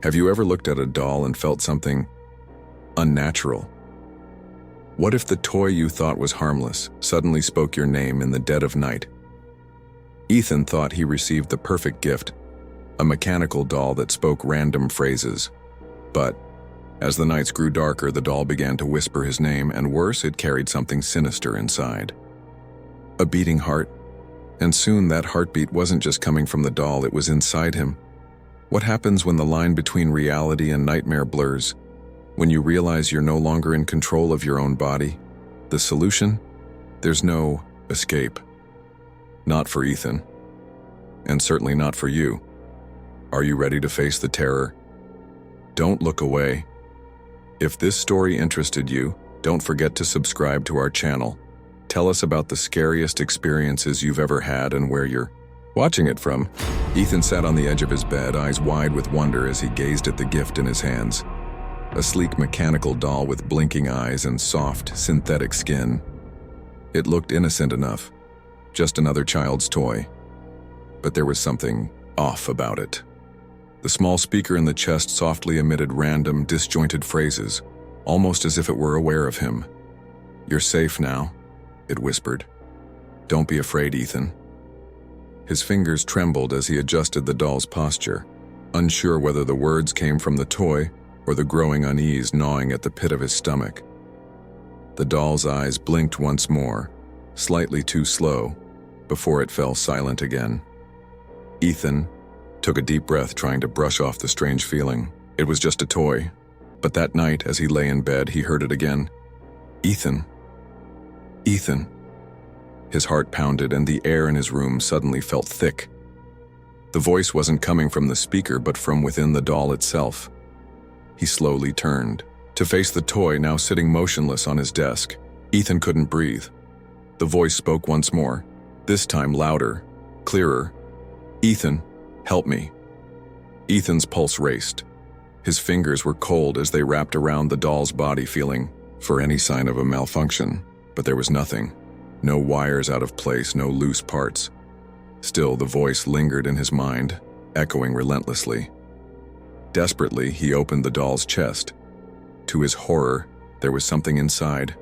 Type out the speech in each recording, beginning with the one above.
Have you ever looked at a doll and felt something unnatural? What if the toy you thought was harmless suddenly spoke your name in the dead of night? Ethan thought he received the perfect gift, a mechanical doll that spoke random phrases. But as the nights grew darker, the doll began to whisper his name, and worse, it carried something sinister inside. A beating heart, and soon that heartbeat wasn't just coming from the doll, it was inside him. What happens when the line between reality and nightmare blurs? When you realize you're no longer in control of your own body? The solution? There's no escape. Not for Ethan. And certainly not for you. Are you ready to face the terror? Don't look away. If this story interested you, don't forget to subscribe to our channel. Tell us about the scariest experiences you've ever had and where you're watching it from. Ethan sat on the edge of his bed, eyes wide with wonder as he gazed at the gift in his hands. A sleek mechanical doll with blinking eyes and soft, synthetic skin. It looked innocent enough, just another child's toy. But there was something off about it. The small speaker in the chest softly emitted random, disjointed phrases, almost as if it were aware of him. "You're safe now," it whispered. "Don't be afraid, Ethan." His fingers trembled as he adjusted the doll's posture, unsure whether the words came from the toy or the growing unease gnawing at the pit of his stomach. The doll's eyes blinked once more, slightly too slow, before it fell silent again. Ethan took a deep breath, trying to brush off the strange feeling. It was just a toy. But that night, as he lay in bed, he heard it again. "Ethan. Ethan." His heart pounded, and the air in his room suddenly felt thick. The voice wasn't coming from the speaker, but from within the doll itself. He slowly turned to face the toy now sitting motionless on his desk. Ethan couldn't breathe. The voice spoke once more, this time louder, clearer. "Ethan, help me." Ethan's pulse raced. His fingers were cold as they wrapped around the doll's body, feeling for any sign of a malfunction. But there was nothing. No wires out of place, no loose parts. Still, the voice lingered in his mind, echoing relentlessly. Desperately, he opened the doll's chest. To his horror, there was something inside.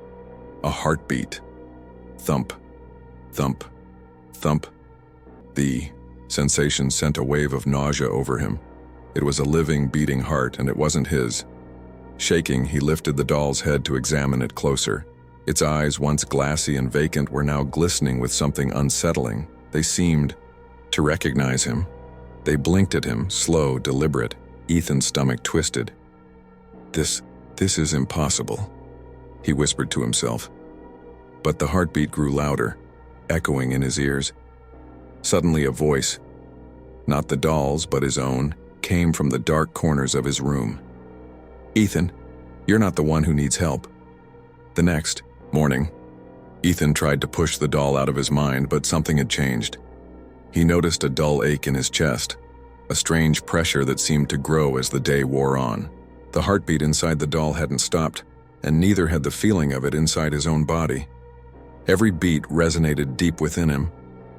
A heartbeat. Thump, thump, thump. The sensation sent a wave of nausea over him. It was a living, beating heart, and it wasn't his. Shaking, he lifted the doll's head to examine it closer. Its eyes, once glassy and vacant, were now glistening with something unsettling. They seemed to recognize him. They blinked at him, slow, deliberate. Ethan's stomach twisted. This is impossible," he whispered to himself. But the heartbeat grew louder, echoing in his ears. Suddenly a voice, not the doll's but his own, came from the dark corners of his room. "Ethan, you're not the one who needs help." The next morning, Ethan tried to push the doll out of his mind, but something had changed. He noticed a dull ache in his chest, a strange pressure that seemed to grow as the day wore on. The heartbeat inside the doll hadn't stopped, and neither had the feeling of it inside his own body. Every beat resonated deep within him,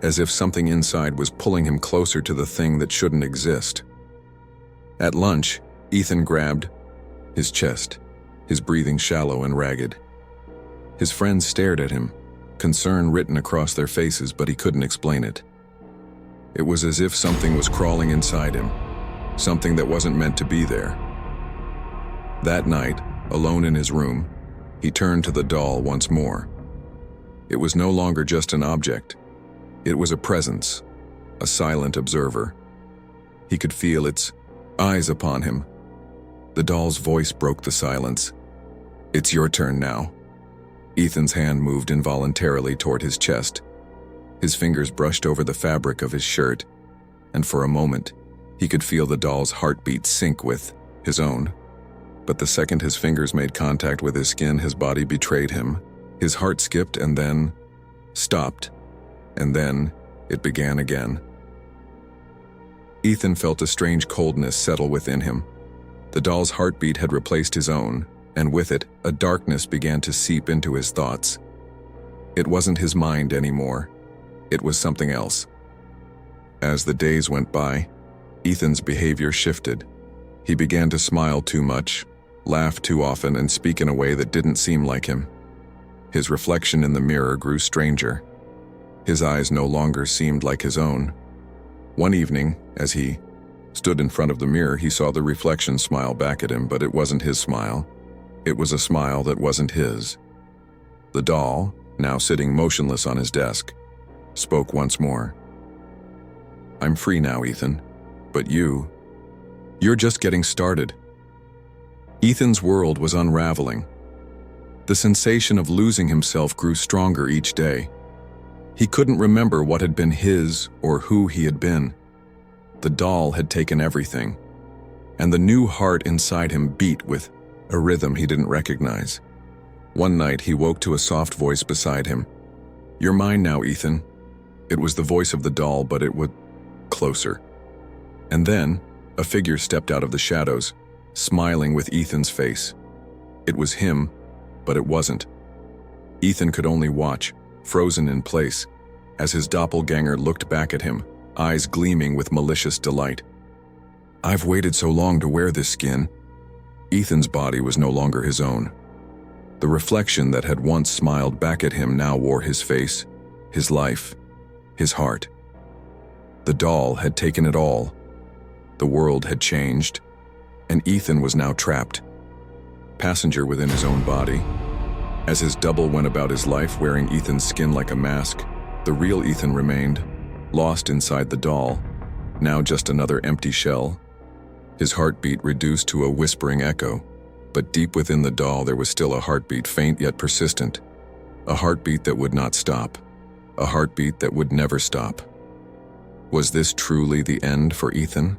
as if something inside was pulling him closer to the thing that shouldn't exist. At lunch, Ethan grabbed his chest, his breathing shallow and ragged. His friends stared at him, concern written across their faces, but he couldn't explain it. It was as if something was crawling inside him, something that wasn't meant to be there. That night, alone in his room, he turned to the doll once more. It was no longer just an object. It was a presence, a silent observer. He could feel its eyes upon him. The doll's voice broke the silence. "It's your turn now." Ethan's hand moved involuntarily toward his chest. His fingers brushed over the fabric of his shirt, and for a moment, he could feel the doll's heartbeat sync with his own. But the second his fingers made contact with his skin, his body betrayed him. His heart skipped and then stopped, and then it began again. Ethan felt a strange coldness settle within him. The doll's heartbeat had replaced his own, and with it, a darkness began to seep into his thoughts. It wasn't his mind anymore. It was something else. As the days went by, Ethan's behavior shifted. He began to smile too much, laugh too often, and speak in a way that didn't seem like him. His reflection in the mirror grew stranger. His eyes no longer seemed like his own. One evening, as he stood in front of the mirror, he saw the reflection smile back at him, but it wasn't his smile. It was a smile that wasn't his. The doll, now sitting motionless on his desk, spoke once more. "I'm free now, Ethan, but you're just getting started." Ethan's world was unraveling. The sensation of losing himself grew stronger each day. He couldn't remember what had been his or who he had been. The doll had taken everything, and the new heart inside him beat with a rhythm he didn't recognize. One night he woke to a soft voice beside him. "You're mine now, Ethan." It was the voice of the doll, but it was closer. And then a figure stepped out of the shadows, smiling with Ethan's face. It was him, but it wasn't. Ethan could only watch, frozen in place, as his doppelganger looked back at him, eyes gleaming with malicious delight. "I've waited so long to wear this skin." Ethan's body was no longer his own. The reflection that had once smiled back at him now wore his face, his life, his heart. The doll had taken it all. The world had changed, and Ethan was now trapped, passenger within his own body. As his double went about his life wearing Ethan's skin like a mask, the real Ethan remained, lost inside the doll, now just another empty shell. His heartbeat reduced to a whispering echo, but deep within the doll there was still a heartbeat, faint yet persistent, a heartbeat that would not stop, a heartbeat that would never stop. Was this truly the end for Ethan?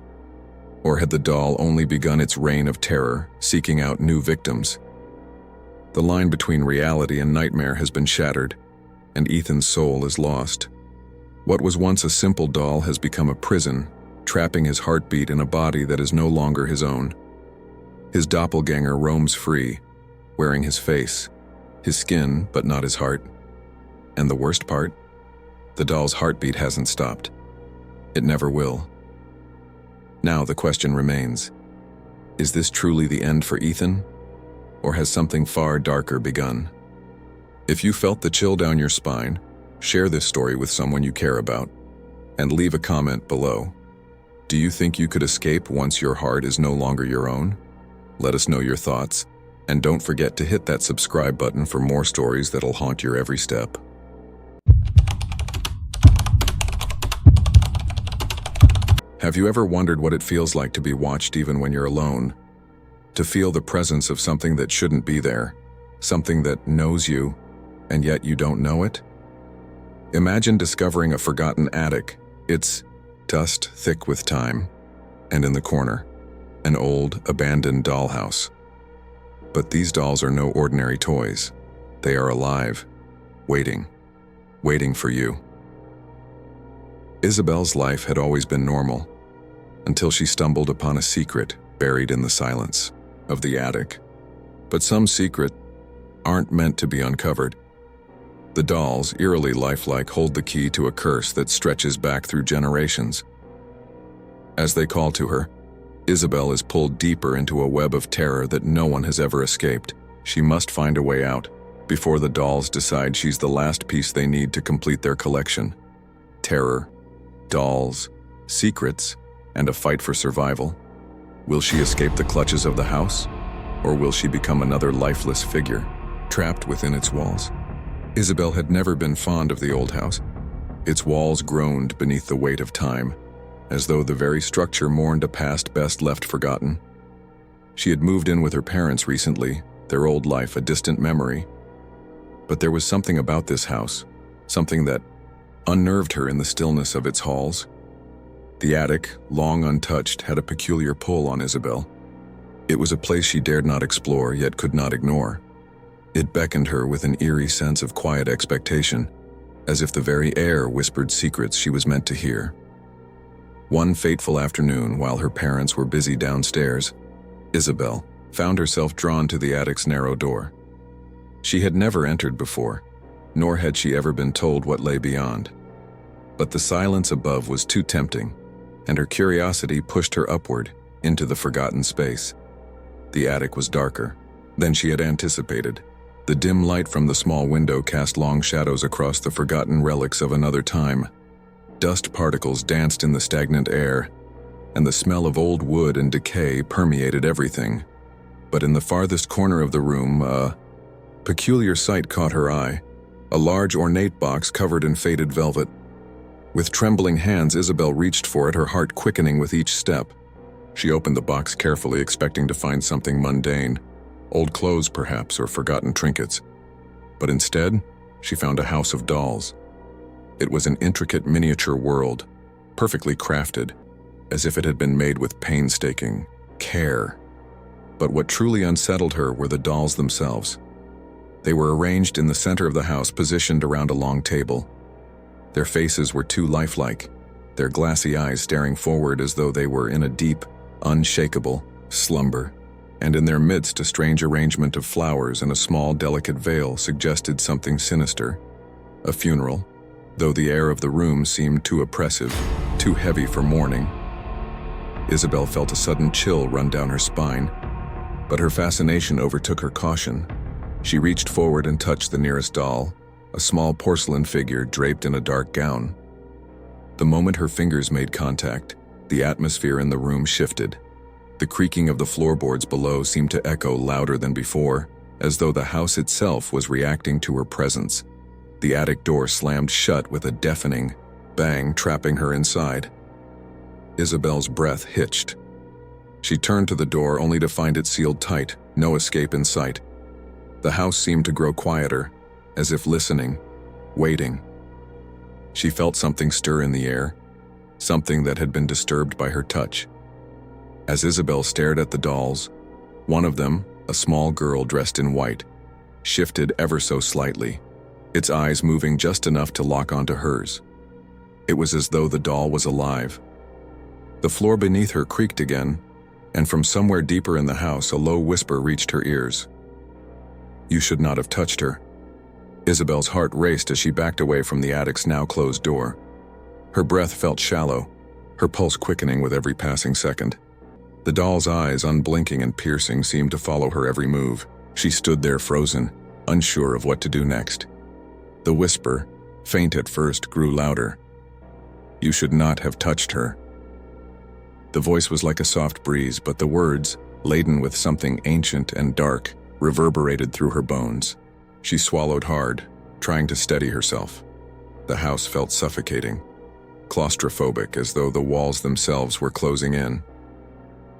Or had the doll only begun its reign of terror, seeking out new victims? The line between reality and nightmare has been shattered, and Ethan's soul is lost. What was once a simple doll has become a prison, trapping his heartbeat in a body that is no longer his own. His doppelganger roams free, wearing his face, his skin, but not his heart. And the worst part? The doll's heartbeat hasn't stopped. It never will. Now the question remains, is this truly the end for Ethan? Or has something far darker begun? If you felt the chill down your spine, share this story with someone you care about, and leave a comment below. Do you think you could escape once your heart is no longer your own? Let us know your thoughts, and don't forget to hit that subscribe button for more stories that'll haunt your every step. Have you ever wondered what it feels like to be watched even when you're alone? To feel the presence of something that shouldn't be there, something that knows you, and yet you don't know it? Imagine discovering a forgotten attic. It's dust thick with time, and in the corner, an old, abandoned dollhouse. But these dolls are no ordinary toys. They are alive, waiting for you. Isabel's life had always been normal, until she stumbled upon a secret buried in the silence of the attic. But some secrets aren't meant to be uncovered. The dolls, eerily lifelike, hold the key to a curse that stretches back through generations. As they call to her, Isabel is pulled deeper into a web of terror that no one has ever escaped. She must find a way out before the dolls decide she's the last piece they need to complete their collection. Terror, dolls, secrets, and a fight for survival. Will she escape the clutches of the house? Or will she become another lifeless figure, trapped within its walls? Isabel had never been fond of the old house. Its walls groaned beneath the weight of time, as though the very structure mourned a past best left forgotten. She had moved in with her parents recently, their old life a distant memory. But there was something about this house, something that unnerved her in the stillness of its halls. The attic, long untouched, had a peculiar pull on Isabel. It was a place she dared not explore, yet could not ignore. It beckoned her with an eerie sense of quiet expectation, as if the very air whispered secrets she was meant to hear. One fateful afternoon, while her parents were busy downstairs, Isabel found herself drawn to the attic's narrow door. She had never entered before, nor had she ever been told what lay beyond. But the silence above was too tempting, and her curiosity pushed her upward, into the forgotten space. The attic was darker than she had anticipated. The dim light from the small window cast long shadows across the forgotten relics of another time. Dust particles danced in the stagnant air, and the smell of old wood and decay permeated everything. But in the farthest corner of the room, a peculiar sight caught her eye. A large ornate box covered in faded velvet. With trembling hands, Isabel reached for it, her heart quickening with each step. She opened the box carefully, expecting to find something mundane. Old clothes, perhaps, or forgotten trinkets. But instead, she found a house of dolls. It was an intricate miniature world, perfectly crafted, as if it had been made with painstaking care. But what truly unsettled her were the dolls themselves. They were arranged in the center of the house, positioned around a long table. Their faces were too lifelike, their glassy eyes staring forward as though they were in a deep, unshakable slumber. And in their midst, a strange arrangement of flowers and a small, delicate veil suggested something sinister. A funeral, though the air of the room seemed too oppressive, too heavy for mourning. Isabel felt a sudden chill run down her spine, but her fascination overtook her caution. She reached forward and touched the nearest doll, a small porcelain figure draped in a dark gown. The moment her fingers made contact, the atmosphere in the room shifted. The creaking of the floorboards below seemed to echo louder than before, as though the house itself was reacting to her presence. The attic door slammed shut with a deafening bang, trapping her inside. Isabel's breath hitched. She turned to the door only to find it sealed tight, no escape in sight. The house seemed to grow quieter, as if listening, waiting. She felt something stir in the air, something that had been disturbed by her touch. As Isabel stared at the dolls, one of them, a small girl dressed in white, shifted ever so slightly, its eyes moving just enough to lock onto hers. It was as though the doll was alive. The floor beneath her creaked again, and from somewhere deeper in the house, a low whisper reached her ears. "You should not have touched her." Isabel's heart raced as she backed away from the attic's now closed door. Her breath felt shallow, her pulse quickening with every passing second. The doll's eyes, unblinking and piercing, seemed to follow her every move. She stood there frozen, unsure of what to do next. The whisper, faint at first, grew louder. "You should not have touched her." The voice was like a soft breeze, but the words, laden with something ancient and dark, reverberated through her bones. She swallowed hard, trying to steady herself. The house felt suffocating, claustrophobic, as though the walls themselves were closing in.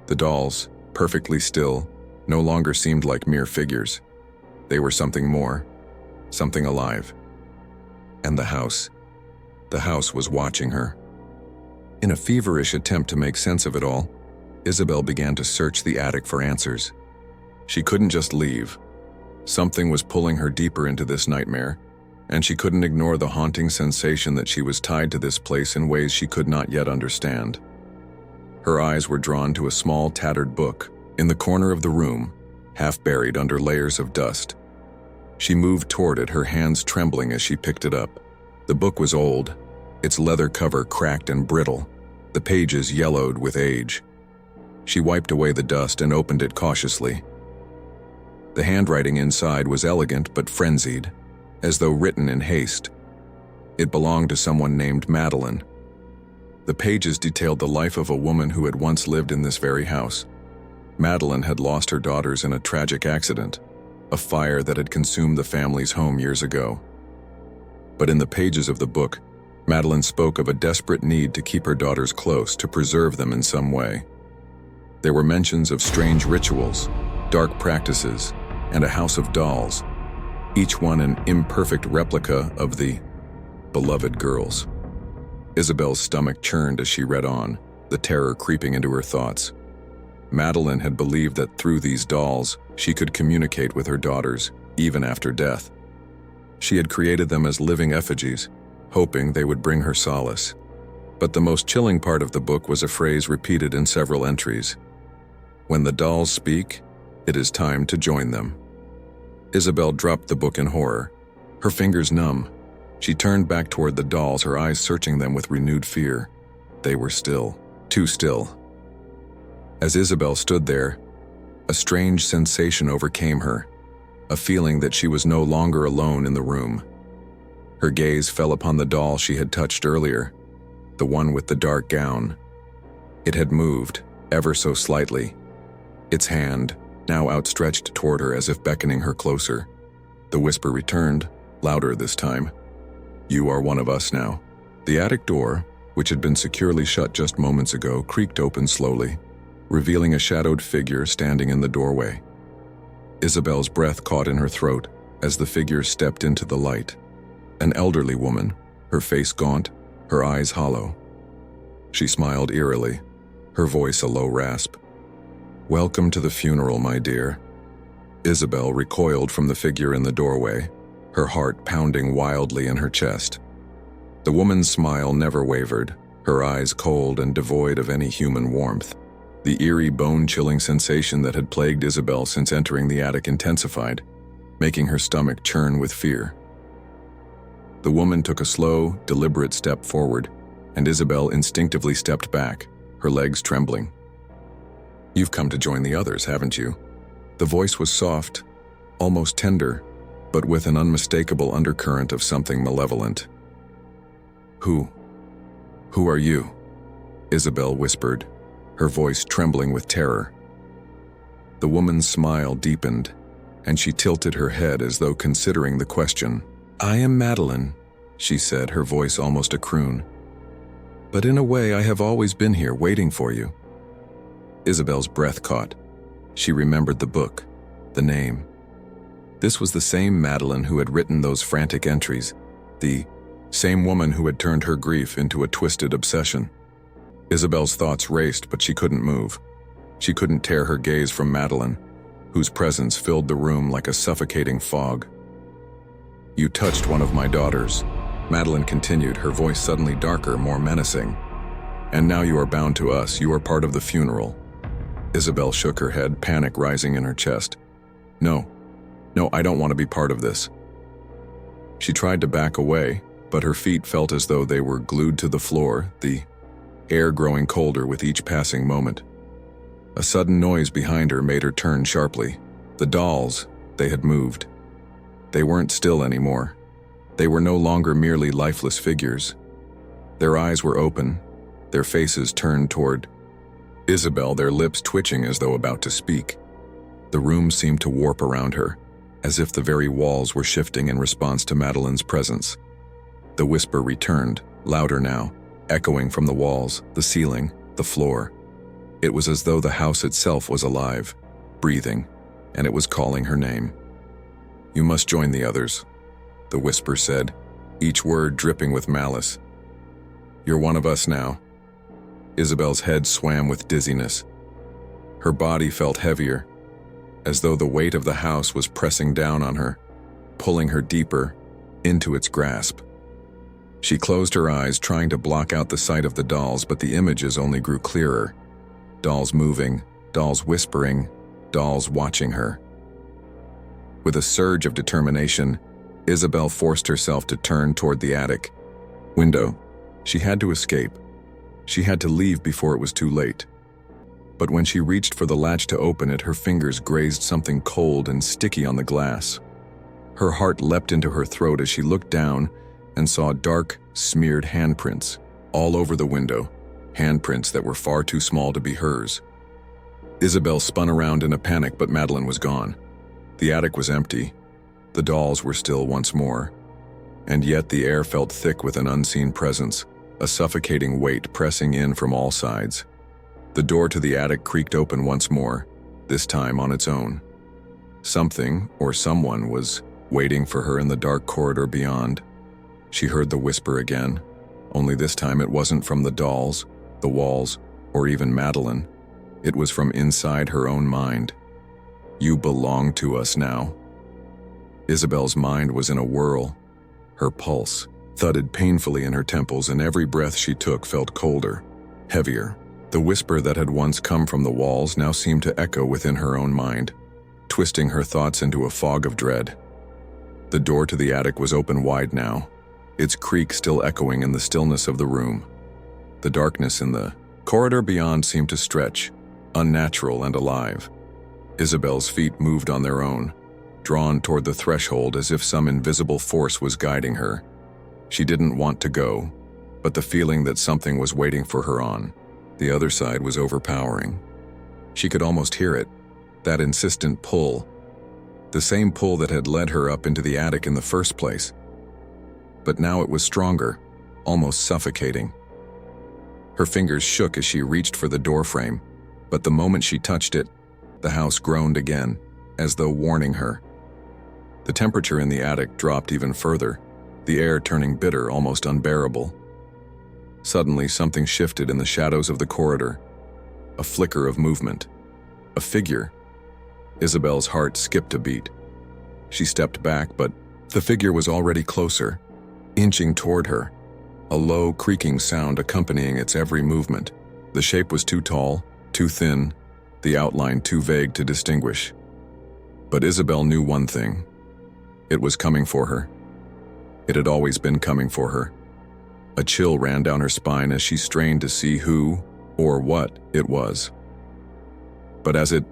The dolls, perfectly still, no longer seemed like mere figures. They were something more, something alive. And the house was watching her. In a feverish attempt to make sense of it all, Isabel began to search the attic for answers. She couldn't just leave. Something was pulling her deeper into this nightmare, and she couldn't ignore the haunting sensation that she was tied to this place in ways she could not yet understand. Her eyes were drawn to a small, tattered book in the corner of the room, half buried under layers of dust. She moved toward it, her hands trembling as she picked it up. The book was old, its leather cover cracked and brittle, the pages yellowed with age. She wiped away the dust and opened it cautiously. The handwriting inside was elegant but frenzied, as though written in haste. It belonged to someone named Madeline. The pages detailed the life of a woman who had once lived in this very house. Madeline had lost her daughters in a tragic accident, a fire that had consumed the family's home years ago. But in the pages of the book, Madeline spoke of a desperate need to keep her daughters close, to preserve them in some way. There were mentions of strange rituals, dark practices, and a house of dolls, each one an imperfect replica of the beloved girls. Isabel's stomach churned as she read on, the terror creeping into her thoughts. Madeline had believed that through these dolls, she could communicate with her daughters, even after death. She had created them as living effigies, hoping they would bring her solace. But the most chilling part of the book was a phrase repeated in several entries. "When the dolls speak, it is time to join them." Isabel dropped the book in horror, her fingers numb. She turned back toward the dolls, her eyes searching them with renewed fear. They were still, too still. As Isabel stood there, a strange sensation overcame her, a feeling that she was no longer alone in the room. Her gaze fell upon the doll she had touched earlier, the one with the dark gown. It had moved, ever so slightly, its hand now outstretched toward her as if beckoning her closer. The whisper returned, louder this time. "You are one of us now." The attic door, which had been securely shut just moments ago, creaked open slowly, revealing a shadowed figure standing in the doorway. Isabel's breath caught in her throat as the figure stepped into the light. An elderly woman, her face gaunt, her eyes hollow. She smiled eerily, her voice a low rasp. "Welcome to the funeral, my dear." Isabel recoiled from the figure in the doorway, her heart pounding wildly in her chest. The woman's smile never wavered, her eyes cold and devoid of any human warmth. The eerie, bone-chilling sensation that had plagued Isabel since entering the attic intensified, making her stomach churn with fear. The woman took a slow, deliberate step forward, and Isabel instinctively stepped back, her legs trembling. "You've come to join the others, haven't you?" The voice was soft, almost tender, but with an unmistakable undercurrent of something malevolent. Who are you?" Isabel whispered, her voice trembling with terror. The woman's smile deepened, and she tilted her head as though considering the question. "I am Madeline," she said, her voice almost a croon. "But in a way I have always been here waiting for you." Isabel's breath caught. She remembered the book, the name. This was the same Madeline who had written those frantic entries, the same woman who had turned her grief into a twisted obsession. Isabel's thoughts raced, but she couldn't move. She couldn't tear her gaze from Madeline, whose presence filled the room like a suffocating fog. "You touched one of my daughters," Madeline continued, her voice suddenly darker, more menacing. "And now you are bound to us, you are part of the funeral." Isabel shook her head, panic rising in her chest. No, I don't want to be part of this." She tried to back away, but her feet felt as though they were glued to the floor, the air growing colder with each passing moment. A sudden noise behind her made her turn sharply. The dolls, they had moved. They weren't still anymore. They were no longer merely lifeless figures. Their eyes were open, their faces turned toward Isabel, their lips twitching as though about to speak. The room seemed to warp around her, as if the very walls were shifting in response to Madeline's presence. The whisper returned, louder now, echoing from the walls, the ceiling, the floor. It was as though the house itself was alive, breathing, and it was calling her name. "You must join the others," the whisper said, each word dripping with malice. "You're one of us now." Isabel's head swam with dizziness. Her body felt heavier, as though the weight of the house was pressing down on her, pulling her deeper into its grasp. She closed her eyes, trying to block out the sight of the dolls, but the images only grew clearer. Dolls moving, dolls whispering, dolls watching her. With a surge of determination, Isabel forced herself to turn toward the attic window. She had to escape. She had to leave before it was too late. But when she reached for the latch to open it, her fingers grazed something cold and sticky on the glass. Her heart leapt into her throat as she looked down and saw dark, smeared handprints all over the window, handprints that were far too small to be hers. Isabel spun around in a panic, but Madeline was gone. The attic was empty. The dolls were still once more. And yet the air felt thick with an unseen presence, a suffocating weight pressing in from all sides. The door to the attic creaked open once more, this time on its own. Something, or someone, was waiting for her in the dark corridor beyond. She heard the whisper again, only this time it wasn't from the dolls, the walls, or even Madeline. It was from inside her own mind. "You belong to us now." Isabel's mind was in a whirl. Her pulse thudded painfully in her temples, and every breath she took felt colder, heavier. The whisper that had once come from the walls now seemed to echo within her own mind, twisting her thoughts into a fog of dread. The door to the attic was open wide now, its creak still echoing in the stillness of the room. The darkness in the corridor beyond seemed to stretch, unnatural and alive. Isabel's feet moved on their own, drawn toward the threshold as if some invisible force was guiding her. She didn't want to go, but the feeling that something was waiting for her on the other side was overpowering. She could almost hear it, that insistent pull, the same pull that had led her up into the attic in the first place. But now it was stronger, almost suffocating. Her fingers shook as she reached for the doorframe, but the moment she touched it, the house groaned again, as though warning her. The temperature in the attic dropped even further, the air turning bitter, almost unbearable. Suddenly, something shifted in the shadows of the corridor. A flicker of movement. A figure. Isabel's heart skipped a beat. She stepped back, but the figure was already closer, inching toward her, a low, creaking sound accompanying its every movement. The shape was too tall, too thin, the outline too vague to distinguish. But Isabel knew one thing. It was coming for her. It had always been coming for her. A chill ran down her spine as she strained to see who or what it was. But as it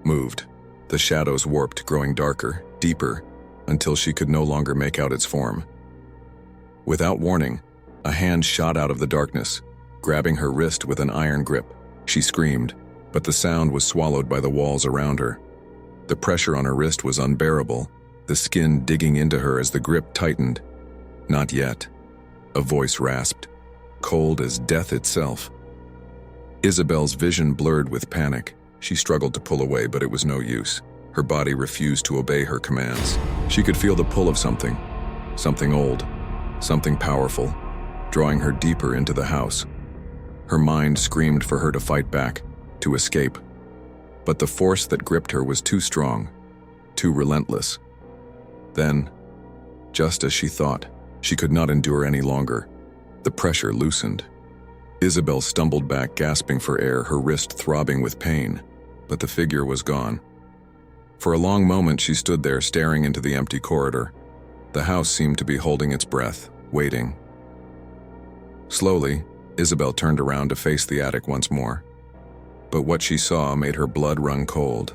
moved, the shadows warped, growing darker, deeper, until she could no longer make out its form. Without warning, a hand shot out of the darkness, grabbing her wrist with an iron grip. She screamed, but the sound was swallowed by the walls around her. The pressure on her wrist was unbearable, the skin digging into her as the grip tightened. Not yet. A voice rasped, cold as death itself. Isabel's vision blurred with panic. She struggled to pull away, but it was no use. Her body refused to obey her commands. She could feel the pull of something old, something powerful, drawing her deeper into the house. Her mind screamed for her to fight back, to escape. But the force that gripped her was too strong, too relentless. Then, just as she thought, she could not endure any longer. The pressure loosened. Isabel stumbled back, gasping for air, her wrist throbbing with pain, but the figure was gone. For a long moment she stood there, staring into the empty corridor. The house seemed to be holding its breath, waiting. Slowly, Isabel turned around to face the attic once more. But what she saw made her blood run cold.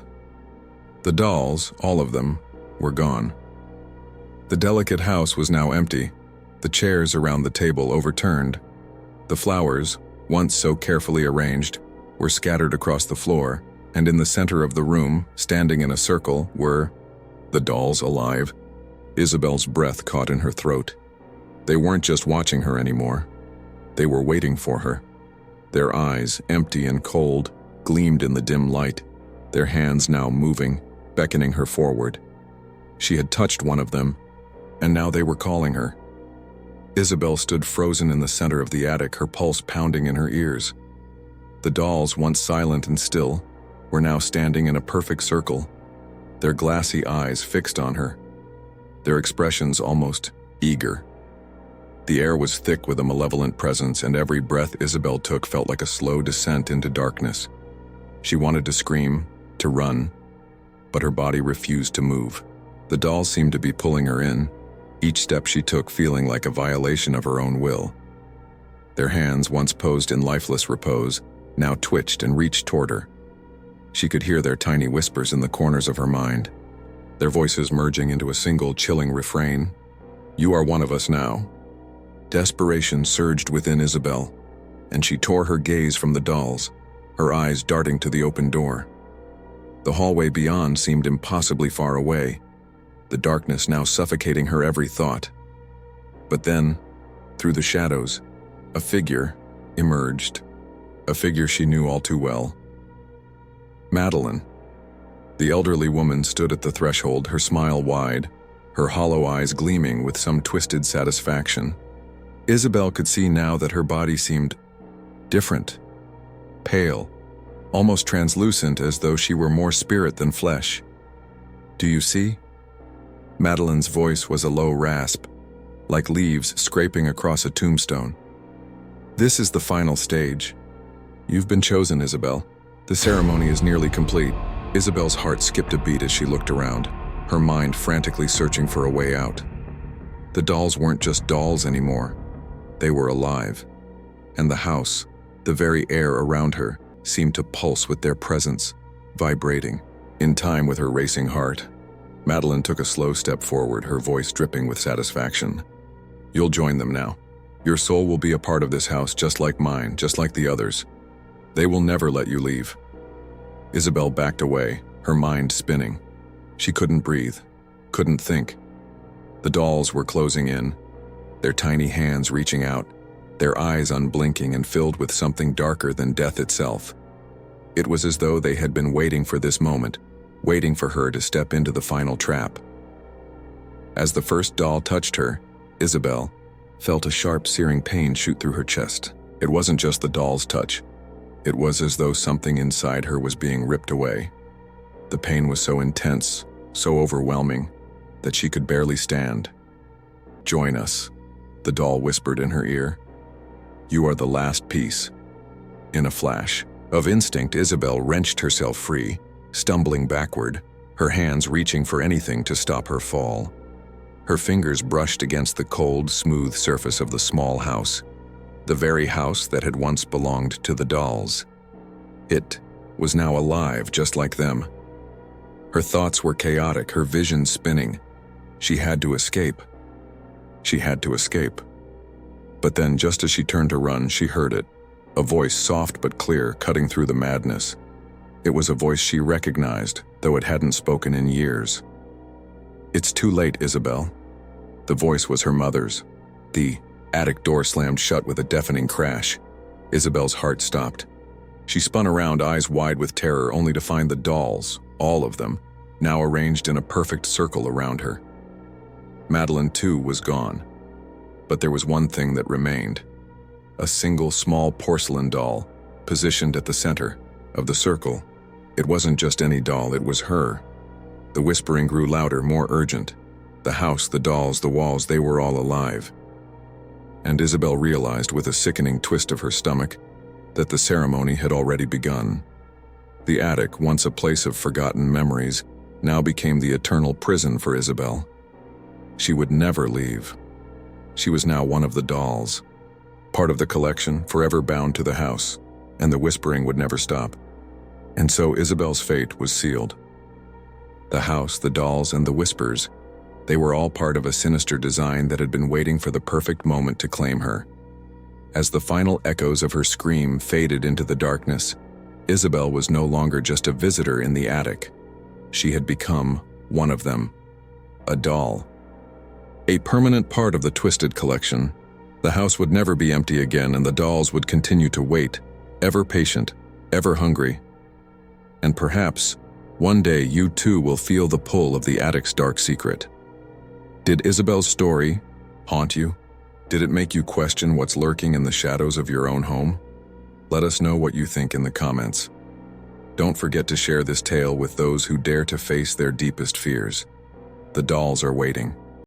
The dolls, all of them, were gone. The delicate house was now empty, the chairs around the table overturned. The flowers, once so carefully arranged, were scattered across the floor, and in the center of the room, standing in a circle, were the dolls alive. Isabel's breath caught in her throat. They weren't just watching her anymore. They were waiting for her. Their eyes, empty and cold, gleamed in the dim light, their hands now moving, beckoning her forward. She had touched one of them, and now they were calling her. Isabel stood frozen in the center of the attic, her pulse pounding in her ears. The dolls, once silent and still, were now standing in a perfect circle, their glassy eyes fixed on her, their expressions almost eager. The air was thick with a malevolent presence, and every breath Isabel took felt like a slow descent into darkness. She wanted to scream, to run, but her body refused to move. The dolls seemed to be pulling her in, each step she took feeling like a violation of her own will. Their hands, once posed in lifeless repose, now twitched and reached toward her. She could hear their tiny whispers in the corners of her mind, their voices merging into a single chilling refrain. "You are one of us now." Desperation surged within Isabel, and she tore her gaze from the dolls, her eyes darting to the open door. The hallway beyond seemed impossibly far away, the darkness now suffocating her every thought. But then, through the shadows, a figure emerged, a figure she knew all too well. Madeline. The elderly woman stood at the threshold, her smile wide, her hollow eyes gleaming with some twisted satisfaction. Isabel could see now that her body seemed different, pale, almost translucent, as though she were more spirit than flesh. "Do you see?" Madeline's voice was a low rasp, like leaves scraping across a tombstone. "This is the final stage. You've been chosen, Isabel. The ceremony is nearly complete." Isabel's heart skipped a beat as she looked around, her mind frantically searching for a way out. The dolls weren't just dolls anymore. They were alive. And the house, the very air around her, seemed to pulse with their presence, vibrating, in time with her racing heart. Madeline took a slow step forward, her voice dripping with satisfaction. "You'll join them now. Your soul will be a part of this house just like mine, just like the others. They will never let you leave." Isabel backed away, her mind spinning. She couldn't breathe, couldn't think. The dolls were closing in, their tiny hands reaching out, their eyes unblinking and filled with something darker than death itself. It was as though they had been waiting for this moment, waiting for her to step into the final trap. As the first doll touched her, Isabel felt a sharp, searing pain shoot through her chest. It wasn't just the doll's touch. It was as though something inside her was being ripped away. The pain was so intense, so overwhelming, that she could barely stand. "Join us," the doll whispered in her ear. "You are the last piece." In a flash of instinct, Isabel wrenched herself free, stumbling backward, her hands reaching for anything to stop her fall. Her fingers brushed against the cold, smooth surface of the small house, the very house that had once belonged to the dolls. It was now alive, just like them. Her thoughts were chaotic, her vision spinning. She had to escape. She had to escape. But then, just as she turned to run, she heard it, a voice soft but clear, cutting through the madness. It was a voice she recognized, though it hadn't spoken in years. "It's too late, Isabel." The voice was her mother's. The attic door slammed shut with a deafening crash. Isabel's heart stopped. She spun around, eyes wide with terror, only to find the dolls, all of them, now arranged in a perfect circle around her. Madeline, too, was gone. But there was one thing that remained. A single small porcelain doll, positioned at the center of the circle. It wasn't just any doll, it was her. The whispering grew louder, more urgent. The house, the dolls, the walls, they were all alive. And Isabel realized, with a sickening twist of her stomach, that the ceremony had already begun. The attic, once a place of forgotten memories, now became the eternal prison for Isabel. She would never leave. She was now one of the dolls, part of the collection, forever bound to the house, and the whispering would never stop. And so Isabel's fate was sealed. The house, the dolls, and the whispers, they were all part of a sinister design that had been waiting for the perfect moment to claim her. As the final echoes of her scream faded into the darkness, Isabel was no longer just a visitor in the attic. She had become one of them, a doll. A permanent part of the Twisted collection. The house would never be empty again, and the dolls would continue to wait, ever patient, ever hungry. And perhaps, one day you too will feel the pull of the attic's dark secret. Did Isabel's story haunt you? Did it make you question what's lurking in the shadows of your own home? Let us know what you think in the comments. Don't forget to share this tale with those who dare to face their deepest fears. The dolls are waiting.